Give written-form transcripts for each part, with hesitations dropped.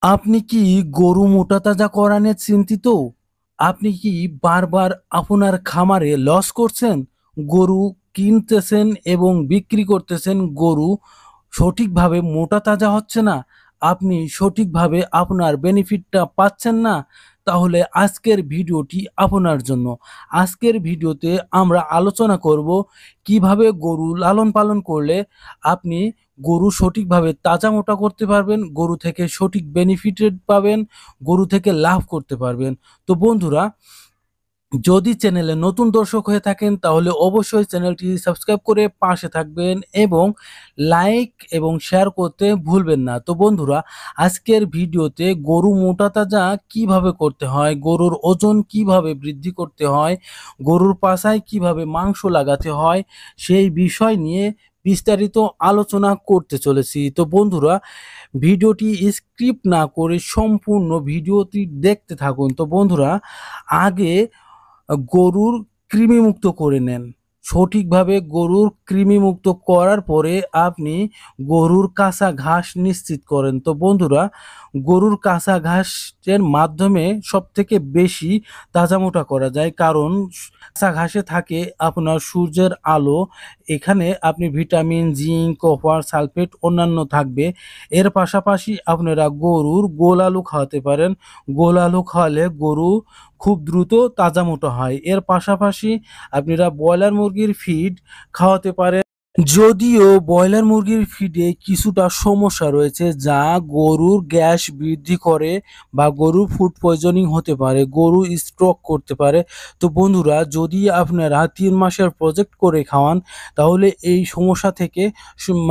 আপনি কি গরু মোটাতাজাকরণে চিন্তিত? আপনি কি বারবার আপনার খামারে লস করছেন? গরু কিনতেছেন এবং বিক্রি করতেছেন, গরু সঠিকভাবে মোটাতাজা হচ্ছে না। আপনি সঠিকভাবে আপনার বেনিফিটটা পাচ্ছেন না। তাহলে আজকের ভিডিওটি আপনার জন্য। আজকের ভিডিওতে আমরা আলোচনা করব কিভাবে গরু লালন পালন করলে আপনি গরু সঠিকভাবে তাজা মোটা করতে পারবেন, গরু থেকে সঠিক বেনিফিটেড পাবেন, গরু থেকে লাভ করতে পারবেন। তো বন্ধুরা, যদি চ্যানেলে নতুন দর্শক হয়ে থাকেন তাহলে অবশ্যই চ্যানেলটি সাবস্ক্রাইব করে পাশে থাকবেন এবং লাইক এবং শেয়ার করতে ভুলবেন না। তো বন্ধুরা, আজকের ভিডিওতে গরু মোটা তাজা কিভাবে করতে হয়, গরুর ওজন কিভাবে বৃদ্ধি করতে হয়, গরুর পাছায় কিভাবে মাংস লাগাতে হয়, সেই বিষয় নিয়ে বিস্তারিত আলোচনা করতে চলেছি। তো বন্ধুরা, ভিডিওটি স্ক্রিপ্ট না করে সম্পূর্ণ ভিডিওটি দেখতে থাকুন। তো বন্ধুরা, আগে গরুর কৃমিমুক্ত করে নেন। সঠিকভাবে গরুর কৃমিমুক্ত করার পরে আপনি গরুর কাঁচা ঘাস নিশ্চিত করেন। তো বন্ধুরা, গরুর কাঁচা ঘাসের মাধ্যমে সবথেকে বেশি তাজা-মোটা করা যায়। কারণ কাঁচা ঘাসে থাকে আপনার সূর্যের আলো। এখানে আপনি ভিটামিন, জিঙ্ক, কপার, সালফেট অন্যান্য থাকবে। এর পাশাপাশি আপনারা গরুর গোল আলু খাওয়াতে পারেন। গোল আলু খাওয়ালে গরু খুব দ্রুত তাজা মোটা হয়। এর পাশাপাশি আপনারা ব্রয়লার মুরগির ফিড খাওয়াতে পারেন। যদিও ব্রয়লার মুরগির ফিডে কিছুটা সমস্যা রয়েছে, যা গরুর গ্যাস বৃদ্ধি করে বা গরুর ফুড পয়জনিং হতে পারে, গরু স্ট্রোক করতে পারে। তো বন্ধুরা, যদি আপনারা 3 মাসের প্রজেক্ট করে খাওয়ান তাহলে এই সমস্যা থেকে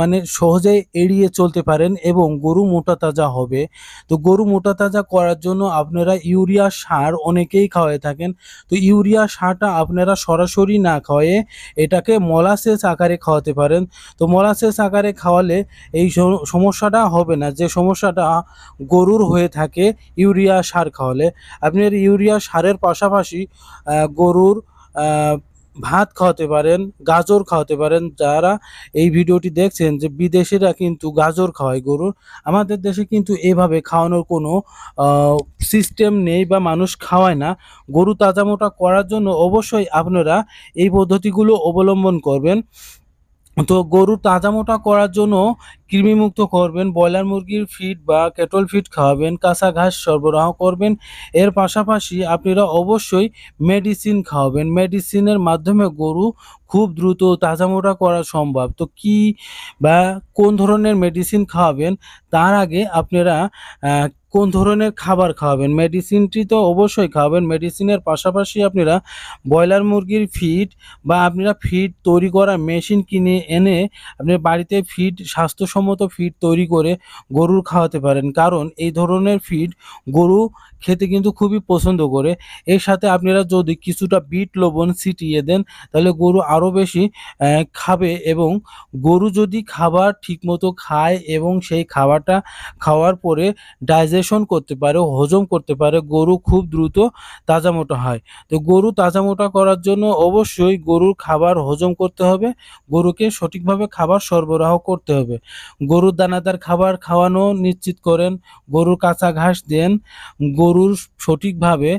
মানে সহজেই এড়িয়ে চলতে পারেন এবং গরু মোটা তাজা হবে। তো গরু মোটা তাজা করার জন্য আপনারা ইউরিয়া সার অনেকেই খাওয়ায়ে থাকেন। তো ইউরিয়া সারটা আপনারা সরাসরি না খাওয়ায়ে এটাকে মোলাসেস আকারে খাওয়াতে পারেন। তো মোলাসেস আকারে খাওয়ালে এই সমস্যাটা হবে না, যে সমস্যাটা গরুর হয়ে থাকে ইউরিয়া সার খাওয়ালে। আপনি ইউরিয়া সারের পাশাপাশি গরুর ভাত খাওয়াতে পারেন, গাজর খাওয়াতে পারেন। যারা এই ভিডিওটি দেখছেন যে বিদেশিরা কিন্তু গাজর খাওয়ায় গরুর। আমাদের দেশে কিন্তু এভাবে খাওয়ানোর কোনো সিস্টেম নেই বা মানুষ খাওয়ায় না। গরু তাজা মোটা করার জন্য অবশ্যই আপনারা এই পদ্ধতিগুলো অবলম্বন করবেন। তো গরু তাজা মোটা করার জন্য কৃমিমুক্ত করবেন, ব্রয়লার মুরগির ফিড বা ক্যাটল ফিড খাওয়াবেন, কাঁচা ঘাস সরবরাহ করবেন। এর পাশাপাশি আপনারা অবশ্যই মেডিসিন খাওয়াবেন। মেডিসিনের মাধ্যমে গরু খুব দ্রুত তাজা মোটা করা সম্ভব। তো কি বা কোন ধরনের মেডিসিন খাওয়াবেন তার আগে আপনারা কোন ধরনের খাবার খাওয়াবেন, মেডিসিনটি তো অবশ্যই খাওয়াবেন। মেডিসিনের পাশাপাশি আপনারা ব্রয়লার মুরগির ফিড বা আপনারা ফিড তৈরি করা মেশিন কিনে এনে আপনি বাড়িতে ফিড, স্বাস্থ্যসম্মত ফিড তৈরি করে গরুর খাওয়াতে পারেন। কারণ এই ধরনের ফিড গরু খেতে কিন্তু খুবই পছন্দ করে। এর সাথে আপনারা যদি কিছুটা বিট লবণ ছিটিয়ে দেন তাহলে গরু আরও বেশি খাবে এবং গরু যদি খাবার ঠিকমতো খায় এবং সেই খাবারটা খাওয়ার পরে ডাইজেশন করতে পারে, হজম করতে পারে, গরু খুব দ্রুত তাজা মোটা হয়। তো গরু তাজা মোটা করার জন্য অবশ্যই গরুর খাবার হজম করতে হবে, গরুকে সঠিকভাবে খাবার সরবরাহ করতে হবে। গরুর দানাদার খাবার খাওয়ানো নিশ্চিত করেন, গরুর কাঁচা ঘাস দেন, গরুর সঠিকভাবে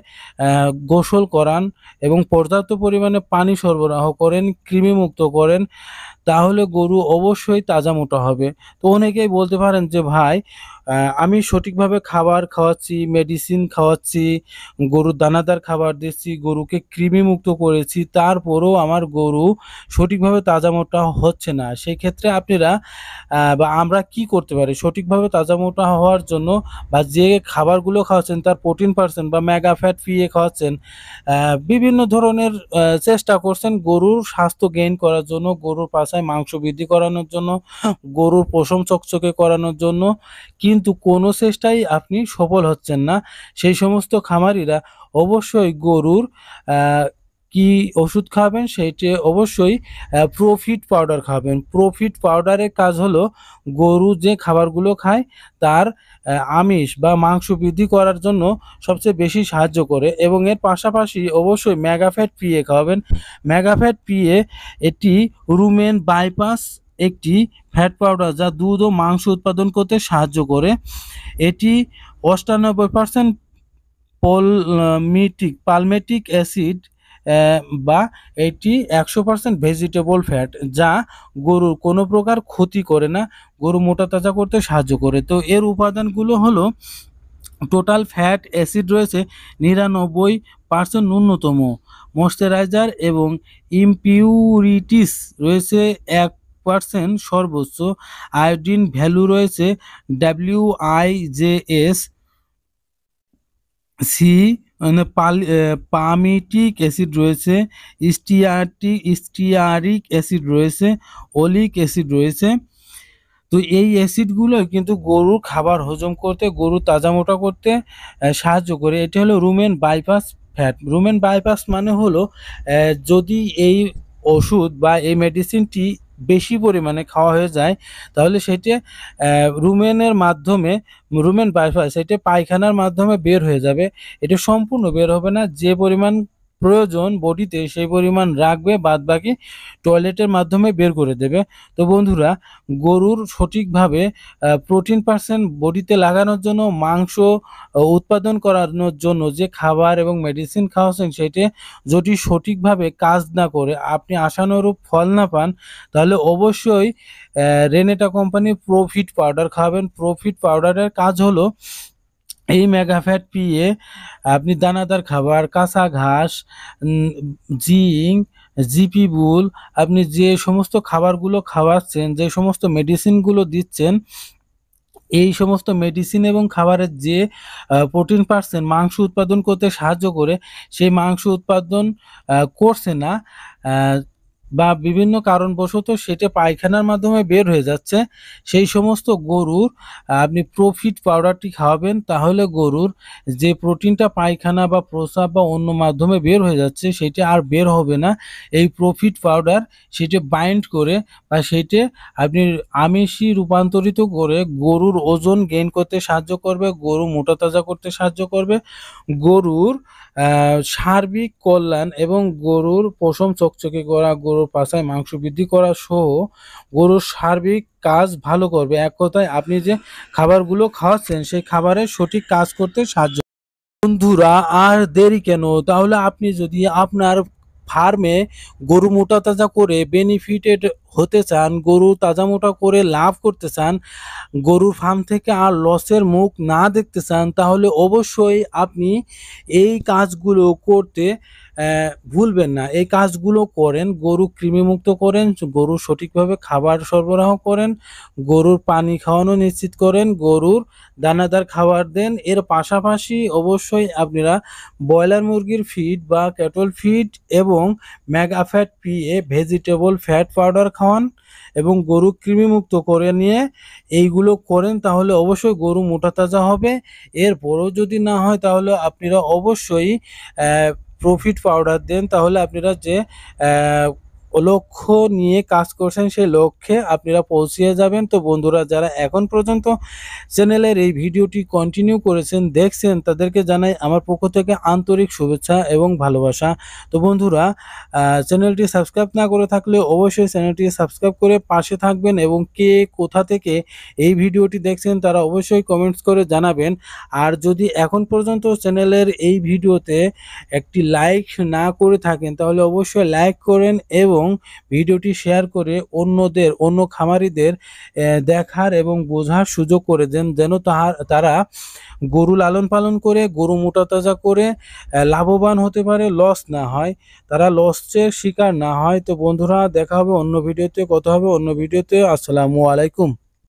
গোসল করান এবং পর্যাপ্ত পরিমাণে পানি সরবরাহ করেন, কৃমিমুক্ত করেন। তাহলে গরু অবশ্যই তাজা মোটা হবে। তো অনেকেই বলতে পারেন যে ভাই, আমি সঠিকভাবে খাবার খাওয়াচ্ছি, মেডিসিন খাওয়াচ্ছি, গরুর দানাদার খাবার দিচ্ছি, গরুকে কৃমিমুক্ত করেছি, তারপরেও আমার গরু সঠিকভাবে তাজা মোটা হচ্ছে না। সেক্ষেত্রে আপনারা বা আমরা কি করতে পারি সঠিকভাবে তাজা মোটা হওয়ার জন্য, বা যে খাবারগুলো খাওয়াচ্ছেন তার প্রোটিন পাচ্ছেন বা মেগা ফ্যাট ফিয়ে খাওয়াচ্ছেন, বিভিন্ন ধরনের চেষ্টা করছেন গরুর স্বাস্থ্য গেইন করার জন্য, গরুর পাছায় মাংস বৃদ্ধি করানোর জন্য, গরুর পশম চকচকে করানোর জন্য, কিন্তু কোনো চেষ্টাই আপনি সফল হচ্ছেন না। সেই সমস্ত খামারিরা অবশ্যই গরুর কি ওষুধ খাওয়াবেন সেইটি অবশ্যই প্রোফিট পাউডার খাওয়াবেন। প্রোফিট পাউডারের কাজ হলো গরু যে খাবারগুলো খায় তার আমিষ বা মাংস বৃদ্ধি করার জন্য সবচেয়ে বেশি সাহায্য করে এবং এর পাশাপাশি অবশ্যই মেগাফ্যাট পিএ খাওয়াবেন। মেগাফ্যাট পিএ এটি রুমেন বাইপাস একটি ফ্যাট পাউডার যা দুধ ও মাংস উৎপাদন করতে সাহায্য করে। এটি 98% পালমেটিক অ্যাসিড বা এটি 100% ভেজিটেবল ফ্যাট, যা গরুর কোনো প্রকার ক্ষতি করে না, গরু মোটা তাজা করতে সাহায্য করে। তো এর উপাদানগুলো হলো টোটাল ফ্যাট অ্যাসিড রয়েছে 99% ন্যূনতম, ময়েশ্চারাইজার এবং ইমপিউরিটিস রয়েছে 1% সর্বোচ্চ, আয়োডিন ভ্যালু রয়েছে WIJS সি, মানে পামিটিক অ্যাসিড রয়েছে, স্টিয়ারিক অ্যাসিড রয়েছে, ওলিক অ্যাসিড রয়েছে। তো এই অ্যাসিডগুলো কিন্তু গরুর খাবার হজম করতে, গরু তাজা মোটা করতে সাহায্য করে। এটি হলো rumen bypass fat. Rumen bypass মানে হলো যদি এই ওষুধ বা এই মেডিসিনটি বেশি পরিমাণে খাওয়া হয়ে যায়, তাহলে সেটি রুমেন বাইপাস সেটি পায়খানার মাধ্যমে বের হয়ে যাবে। এটা সম্পূর্ণ বের হবে না, যে পরিমাণ প্রয়োজন বডিতে সেই পরিমাণ রাখবে, বাদ বাকি টয়লেটের মাধ্যমে বের করে দেবে। তো বন্ধুরা, গরুর সঠিকভাবে প্রোটিন পার্সেন্ট বডিতে লাগানোর জন্য, মাংস উৎপাদন করানোর জন্য যে খাবার এবং মেডিসিন খাওয়াচ্ছেন, সেটি যদি সঠিকভাবে কাজ না করে, আপনি আশানুরূপ ফল না পান, তাহলে অবশ্যই রেনেটা কোম্পানির প্রোফিট পাউডার খাওয়াবেন। প্রোফিট পাউডারের কাজ হলো এই মেগাফ্যাট পিএ আপনি দানাদার খাবার, কাঁচা ঘাস, জিঙ্ক, জিপি বুল, আপনি যে সমস্ত খাবারগুলো খাওয়াচ্ছেন, যে সমস্ত মেডিসিনগুলো দিচ্ছেন, এই সমস্ত মেডিসিন এবং খাবারের যে প্রোটিন পার্সেন্ট মাংস উৎপাদন করতে সাহায্য করে, সেই মাংস উৎপাদন করছে না, বা বিভিন্ন কারণবশত সেটা পায়খানার মাধ্যমে বের হয়ে যাচ্ছে, সেই সমস্ত গরুর আপনি প্রোফিট পাউডারটি খাওয়াবেন। তাহলে গরুর যে প্রোটিনটা পায়খানা বা প্রস্রাব বা অন্য মাধ্যমে বের হয়ে যাচ্ছে, সেটা আর বের হবে না। এই প্রোফিট পাউডার সেটা বাইন্ড করে বা সেটা আপনি আমিষে রূপান্তরিত করে গরুর ওজন গেইন করতে সাহায্য করবে, গরু মোটা তাজা করতে সাহায্য করবে, গরুর সার্বিক কল্যাণ এবং গরুর পশম চকচকে করা, গরুর পাছায় মাংস বৃদ্ধি করা সহ গরুর সার্বিক কাজ ভালো করবে। এক কথায় আপনি যে খাবারগুলো খাওয়াচ্ছেন, সেই খাবারের সঠিক কাজ করতে সাহায্য। বন্ধুরা, আর দেরি কেন? তাহলে আপনি যদি আপনার ফার্মে গরু মোটা তাজা করে বেনিফিটেড হতে চান, গরু তাজা মোটা করে লাভ করতে চান, গরুর ফার্ম থেকে আর লসের মুখ না দেখতে চান, তাহলে অবশ্যই আপনি এই কাজগুলো করতে ভুলবেন না। এই কাজগুলো করেন, গরু কৃমিমুক্ত করেন, গরু সঠিকভাবে খাবার সরবরাহ করেন, গরুর পানি খাওয়ানো নিশ্চিত করেন, গরুর দানাদার খাবার দেন। এর পাশাপাশি অবশ্যই আপনারা ব্রয়লার মুরগির ফিড বা ক্যাটল ফিড এবং মেগাফ্যাট পিএ ভেজিটেবল ফ্যাট পাউডার খাওয়ান এবং গরু কৃমিমুক্ত করে নিয়ে এইগুলো করেন, তাহলে অবশ্যই গরু মোটা তাজা হবে। এরপরও যদি না হয়, তাহলে আপনারা অবশ্যই প্রোফিট পাউডার দেন, তাহলে আপনারা যে লক্ষ্য নিয়ে কাজ করছেন, সেই লক্ষ্যে আপনারা পৌঁছিয়ে যাবেন। তো বন্ধুরা, যারা এখন পর্যন্ত চ্যানেলের এই ভিডিওটি কন্টিনিউ করেছেন, দেখছেন, তাদেরকে জানাই আমার পক্ষ থেকে আন্তরিক শুভেচ্ছা এবং ভালোবাসা। তো বন্ধুরা, চ্যানেলটি সাবস্ক্রাইব না করে থাকলে অবশ্যই চ্যানেলটি সাবস্ক্রাইব করে পাশে থাকবেন, এবং কে কোথা থেকে এই ভিডিওটি দেখছেন তারা অবশ্যই কমেন্টস করে জানাবেন। আর যদি এখন পর্যন্ত চ্যানেলের এই ভিডিওতে একটি লাইক না করে থাকেন, তাহলে অবশ্যই লাইক করেন এবং ভিডিওটি শেয়ার করে অন্য খামারিদের দেখার এবং বোঝার সুযোগ করে দেন, যেন তারা গরু লালন পালন করে, গরু মোটা তাজা করে লাভবান হতে পারে, লস না হয়, তারা লসের শিকার না হয়। তো বন্ধুরা, দেখা হবে অন্য ভিডিওতে, কথা হবে অন্য ভিডিওতে। আসসালামু আলাইকুম।